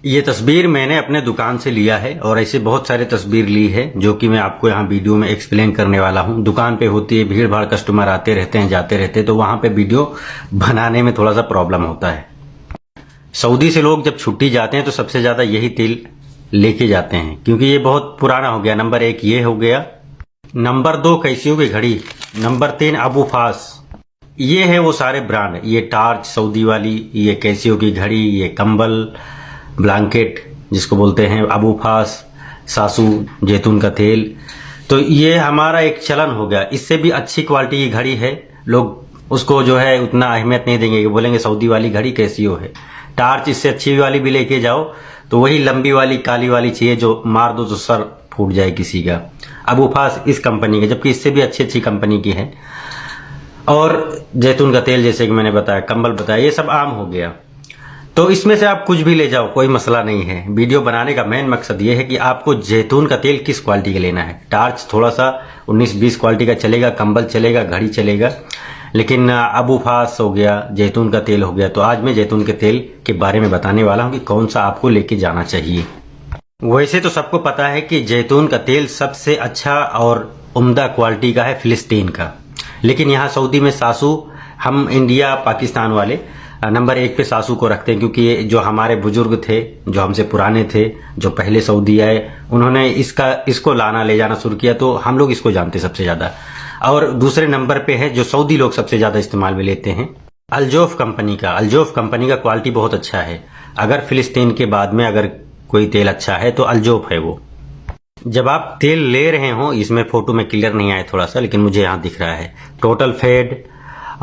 ये तस्वीर मैंने अपने दुकान से लिया है और ऐसे बहुत सारे तस्वीर ली है जो कि मैं आपको यहाँ वीडियो में एक्सप्लेन करने वाला हूँ। दुकान पे होती है, भीड़ भाड़, कस्टमर आते रहते हैं, जाते रहते हैं, तो वहां पे वीडियो बनाने में थोड़ा सा प्रॉब्लम होता है। सऊदी से लोग जब छुट्टी जाते हैं तो सबसे ज्यादा यही तेल लेके जाते हैं क्योंकि ये बहुत पुराना हो गया। नंबर 1 ये हो गया। नंबर 2 कैसियो की घड़ी। नंबर 3 अबू फास। ये है वो सारे ब्रांड, ये टार्च सऊदी वाली, ये कैसियो की घड़ी, ये कंबल, ब्लैंकेट जिसको बोलते हैं, अबू फास, सासू, जैतून का तेल। तो ये हमारा एक चलन हो गया। इससे भी अच्छी क्वालिटी की घड़ी है, लोग उसको जो है उतना अहमियत नहीं देंगे, बोलेंगे सऊदी वाली घड़ी कैसियो है। टार्च इससे अच्छी वाली भी लेके जाओ तो वही लंबी वाली काली वाली चाहिए जो मार दो तो सर फूट जाए किसी का। अबू फास इस कंपनी के, जबकि इससे भी अच्छी कंपनी की है। और जैतून का तेल जैसे कि मैंने बताया, कंबल बताया, ये सब आम हो गया। तो इसमें से आप कुछ भी ले जाओ, कोई मसला नहीं है। वीडियो बनाने का मेन मकसद ये है कि आपको जैतून का तेल किस क्वालिटी का लेना है। टार्च थोड़ा सा 19-20 क्वालिटी का चलेगा, कंबल चलेगा, घड़ी चलेगा, लेकिन अबू फास हो गया, जैतून का तेल हो गया। तो आज मैं जैतून के तेल के बारे में बताने वाला हूं कि कौन सा आपको लेके जाना चाहिए। वैसे तो सबको पता है कि जैतून का तेल सबसे अच्छा और उम्दा क्वालिटी का है फिलिस्तीन का, लेकिन यहाँ सऊदी में सासू, हम इंडिया पाकिस्तान वाले नंबर 1 पे सासू को रखते हैं क्योंकि ये जो हमारे बुजुर्ग थे, जो हमसे पुराने थे, जो पहले सऊदी आए, उन्होंने इसको लाना ले जाना शुरू किया, तो हम लोग इसको जानते सबसे ज्यादा। और दूसरे नंबर पे है जो सऊदी लोग सबसे ज्यादा इस्तेमाल में लेते हैं, अल्जोफ कंपनी का। अल्जोफ कंपनी का क्वालिटी बहुत अच्छा है। अगर फिलिस्तीन के बाद में अगर कोई तेल अच्छा है तो अल्जोफ है वो। जब आप तेल ले रहे हो, इसमें फोटो में क्लियर नहीं आया थोड़ा सा, लेकिन मुझे यहाँ दिख रहा है टोटल फेड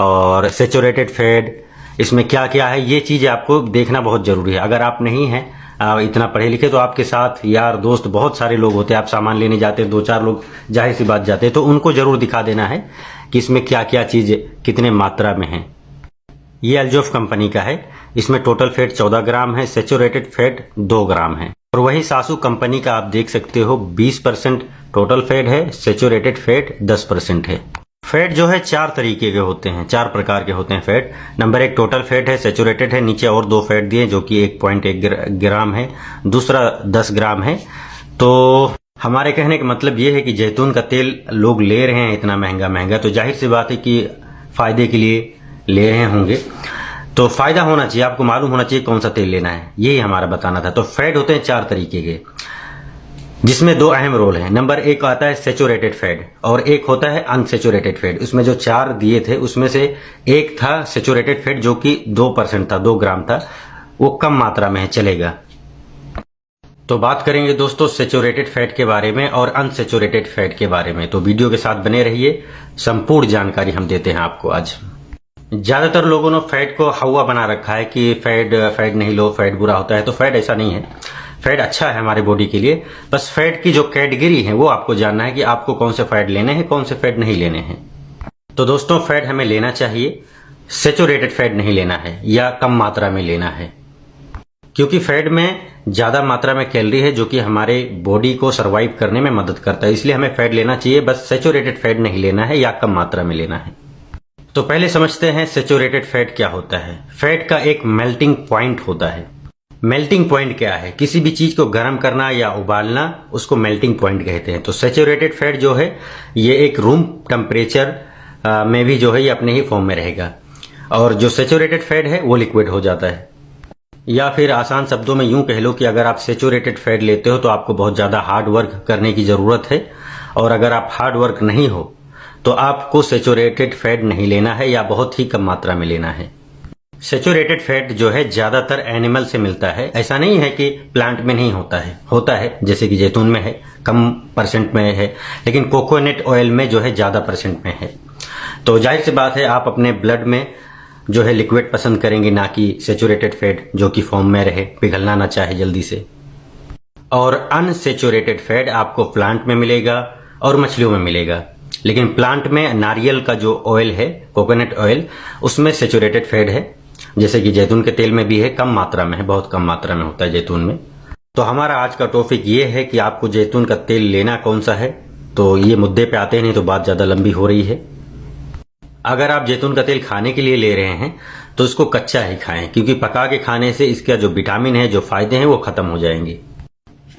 और सेचुरेटेड फेड, इसमें क्या क्या है ये चीज आपको देखना बहुत जरूरी है। अगर आप नहीं हैं इतना पढ़े लिखे तो आपके साथ यार दोस्त बहुत सारे लोग होते हैं, आप सामान लेने जाते हैं, 2-4 लोग जाहिर सी बात जाते हैं, तो उनको जरूर दिखा देना है कि इसमें क्या क्या चीज कितने मात्रा में है। ये अल्जोफ कंपनी का है। इसमें टोटल फैट 14 ग्राम है, सेचुरेटेड फैट 2 ग्राम है। और वही सासू कंपनी का आप देख सकते हो 20% टोटल फैट है, सेचुरेटेड फैट 10% है। फैट जो है 4 तरीके के होते हैं, 4 प्रकार के होते हैं फैट। नंबर 1 टोटल फैट है, सेचुरेटेड है, नीचे और 2 फैट दिए जो कि 1.1 ग्राम है, दूसरा 10 ग्राम है। तो हमारे कहने का मतलब ये है कि जैतून का तेल लोग ले रहे हैं इतना महंगा महंगा, तो जाहिर सी बात है कि फायदे के लिए ले रहे होंगे, तो फायदा होना चाहिए, आपको मालूम होना चाहिए कौन सा तेल लेना है, यही हमारा बताना था। तो फैट होते हैं 4 तरीके के, जिसमें 2 अहम रोल हैं। नंबर 1 आता है सेचुरेटेड फैट और एक होता है अनसेचुरेटेड फैट। उसमें जो 4 दिए थे उसमें से एक था सेचुरेटेड फैट जो कि 2% था, 2 ग्राम था, वो कम मात्रा में है, चलेगा। तो बात करेंगे दोस्तों सेचुरेटेड फैट के बारे में और अनसेचुरेटेड फैट के बारे में, तो वीडियो के साथ बने रहिए, संपूर्ण जानकारी हम देते हैं आपको आज। ज्यादातर लोगों ने फैट को हवा बना रखा है कि फैट नहीं लो, फैट बुरा होता है। तो फैट ऐसा नहीं है, फैट अच्छा है हमारे बॉडी के लिए। बस फैट की जो कैटेगरी है वो आपको जानना है कि आपको कौन से फैट लेने हैं, कौन से फैट नहीं लेने हैं। तो दोस्तों फैट हमें लेना चाहिए, सेचुरेटेड फैट नहीं लेना है या कम मात्रा में लेना है, क्योंकि फैट में ज्यादा मात्रा में कैलोरी है जो कि हमारे बॉडी को सर्वाइव करने में मदद करता है, इसलिए हमें फैट लेना चाहिए। बस सेचुरेटेड फैट नहीं लेना है या कम मात्रा में लेना है। तो पहले समझते हैं सेचुरेटेड फैट क्या होता है। फैट का एक मेल्टिंग पॉइंट होता है। मेल्टिंग पॉइंट क्या है? किसी भी चीज को गर्म करना या उबालना, उसको मेल्टिंग पॉइंट कहते हैं। तो सेचुरेटेड फैट जो है ये एक रूम टेम्परेचर में भी जो है ये अपने ही फॉर्म में रहेगा, और जो सेचुरेटेड फैट है वो लिक्विड हो जाता है। या फिर आसान शब्दों में यूं कह लो कि अगर आप सेचुरेटेड फैट लेते हो तो आपको बहुत ज्यादा हार्ड वर्क करने की जरूरत है, और अगर आप हार्ड वर्क नहीं हो तो आपको सेचुरेटेड फैट नहीं लेना है या बहुत ही कम मात्रा में लेना है। सेचुरेटेड फैट जो है ज्यादातर एनिमल से मिलता है, ऐसा नहीं है कि प्लांट में नहीं होता है जैसे कि जैतून में है, कम परसेंट में है, लेकिन कोकोनट ऑयल में जो है ज्यादा परसेंट में है। तो जाहिर सी बात है आप अपने ब्लड में जो है लिक्विड पसंद करेंगे, ना कि सेचुरेटेड फैट जो कि फॉर्म में रहे, पिघलना ना चाहे जल्दी से। और अनसेचुरेटेड फैट आपको प्लांट में मिलेगा और मछलियों में मिलेगा, लेकिन प्लांट में नारियल का जो ऑयल है, कोकोनट ऑयल, उसमें सेचुरेटेड फैट है, जैसे कि जैतून के तेल में भी है, कम मात्रा में है, बहुत कम मात्रा में होता है जैतून में। तो हमारा आज का टॉपिक ये है कि आपको जैतून का तेल लेना कौन सा है। तो ये मुद्दे पे आते हैं, नहीं तो बात ज्यादा लंबी हो रही है। अगर आप जैतून का तेल खाने के लिए ले रहे हैं तो इसको कच्चा ही खाएं, क्योंकि पका के खाने से इसका जो विटामिन है, जो फायदे हैं, वो खत्म हो जाएंगे।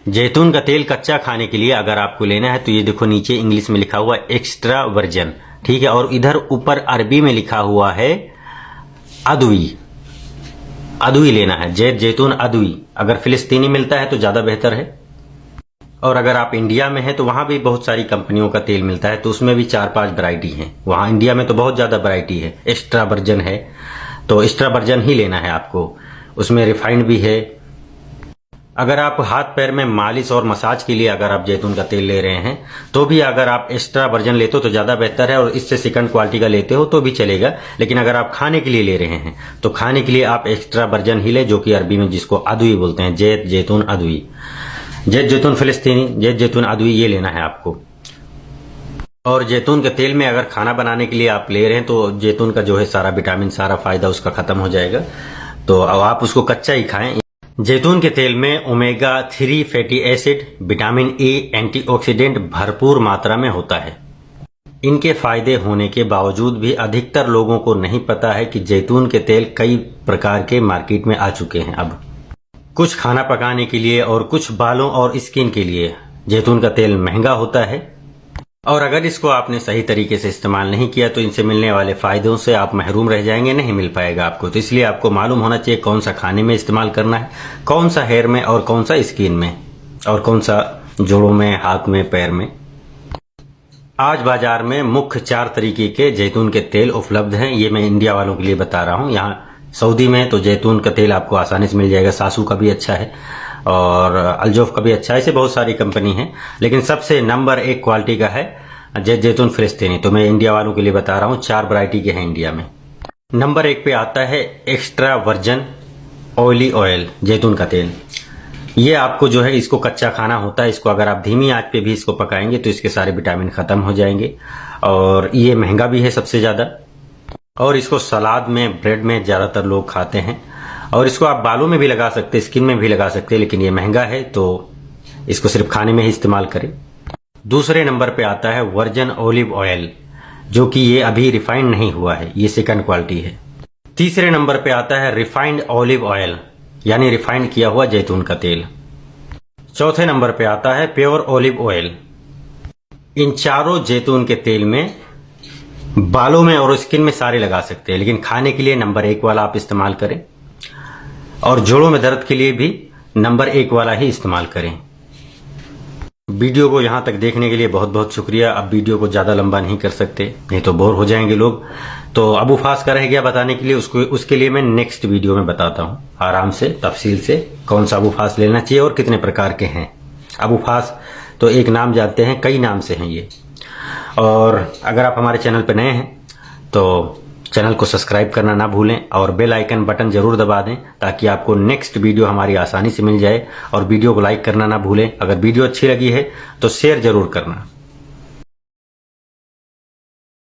जैतून का तेल कच्चा खाने के लिए अगर आपको लेना है तो ये देखो नीचे इंग्लिश में लिखा हुआ एक्स्ट्रा वर्जन, ठीक है, और इधर ऊपर अरबी में लिखा हुआ है अदवी। अदवी लेना है, जैतून अदवी। अगर फिलिस्तीनी मिलता है तो ज्यादा बेहतर है, और अगर आप इंडिया में हैं तो वहां भी बहुत सारी कंपनियों का तेल मिलता है, तो उसमें भी 4-5 वैरायटी हैं। वहां इंडिया में तो बहुत ज्यादा वैरायटी है। एक्स्ट्रा वर्जन है तो एक्स्ट्रा वर्जन ही लेना है आपको, उसमें रिफाइंड भी है। अगर आप हाथ पैर में मालिश और मसाज के लिए अगर आप जैतून का तेल ले रहे हैं तो भी अगर आप एक्स्ट्रा वर्जन लेते हो तो ज्यादा बेहतर है, और इससे सेकंड क्वालिटी का लेते हो तो भी चलेगा। लेकिन अगर आप खाने के लिए ले रहे हैं तो खाने के लिए आप एक्स्ट्रा वर्जन ही ले, जो कि अरबी में जिसको अदवी बोलते हैं, जैतून अदवी। जैतून फिलिस्तीनी, जैतून अदवी, ये लेना है आपको। और जैतून के तेल में अगर खाना बनाने के लिए आप ले रहे हैं तो जैतून का जो है सारा विटामिन, सारा फायदा उसका खत्म हो जाएगा, तो अब आप उसको कच्चा ही खाएं। जैतून के तेल में omega 3 fatty acid, vitamin A, antioxidant भरपूर मात्रा में होता है। इनके फायदे होने के बावजूद भी अधिकतर लोगों को नहीं पता है कि जैतून के तेल कई प्रकार के मार्केट में आ चुके हैं। अब कुछ खाना पकाने के लिए और कुछ बालों और स्किन के लिए जैतून का तेल महंगा होता है, और अगर इसको आपने सही तरीके से इस्तेमाल नहीं किया तो इनसे मिलने वाले फायदों से आप महरूम रह जाएंगे, नहीं मिल पाएगा आपको। तो इसलिए आपको मालूम होना चाहिए कौन सा खाने में इस्तेमाल करना है, कौन सा हेयर में और कौन सा स्किन में, और कौन सा जोड़ों में, हाथ में, पैर में। आज बाजार में मुख्य 4 तरीके के जैतून के तेल उपलब्ध हैं। ये मैं इंडिया वालों के लिए बता रहा हूँ। यहाँ सऊदी में तो जैतून का तेल आपको आसानी से मिल जाएगा। सासू का भी अच्छा है और अल्जोफ का भी अच्छा है, ऐसे बहुत सारी कंपनी है, लेकिन सबसे नंबर 1 क्वालिटी का है जैतून फिलिस्तीनी। तो मैं इंडिया वालों के लिए बता रहा हूँ, 4 वैरायटी के हैं इंडिया में। नंबर 1 पे आता है एक्स्ट्रा वर्जन ऑयली ऑयल, जैतून का तेल। ये आपको जो है इसको कच्चा खाना होता है। इसको अगर आप धीमी आंच पे भी इसको पकाएंगे तो इसके सारे विटामिन खत्म हो जाएंगे, और ये महंगा भी है सबसे ज्यादा। और इसको सलाद में, ब्रेड में ज्यादातर लोग खाते हैं, और इसको आप बालों में भी लगा सकते हैं, स्किन में भी लगा सकते हैं, लेकिन ये महंगा है तो इसको सिर्फ खाने में ही इस्तेमाल करें। दूसरे नंबर पे आता है वर्जन ऑलिव ऑयल, जो कि ये अभी रिफाइंड नहीं हुआ है, ये सेकंड क्वालिटी है। तीसरे नंबर पे आता है रिफाइंड ऑलिव ऑयल, यानी रिफाइंड किया हुआ जैतून का तेल। चौथे नंबर पे आता है प्योर ऑलिव ऑयल। इन चारों जैतून के तेल में बालों में और स्किन में सारे लगा सकते हैं, लेकिन खाने के लिए नंबर 1 वाला आप इस्तेमाल करें, और जोड़ों में दर्द के लिए भी नंबर 1 वाला ही इस्तेमाल करें। वीडियो को यहां तक देखने के लिए बहुत बहुत शुक्रिया। अब वीडियो को ज्यादा लंबा नहीं कर सकते, नहीं तो बोर हो जाएंगे लोग। तो अबू फास का रह गया बताने के लिए, उसके लिए मैं नेक्स्ट वीडियो में बताता हूं आराम से, तफसील से, कौन सा अबू फास लेना चाहिए और कितने प्रकार के हैं। अबू फास तो एक नाम जानते हैं, कई नाम से हैं ये। और अगर आप हमारे चैनल पर नए हैं तो चैनल को सब्सक्राइब करना ना भूलें, और बेल आइकन बटन जरूर दबा दें ताकि आपको नेक्स्ट वीडियो हमारी आसानी से मिल जाए। और वीडियो को लाइक करना ना भूलें। अगर वीडियो अच्छी लगी है तो शेयर जरूर करना।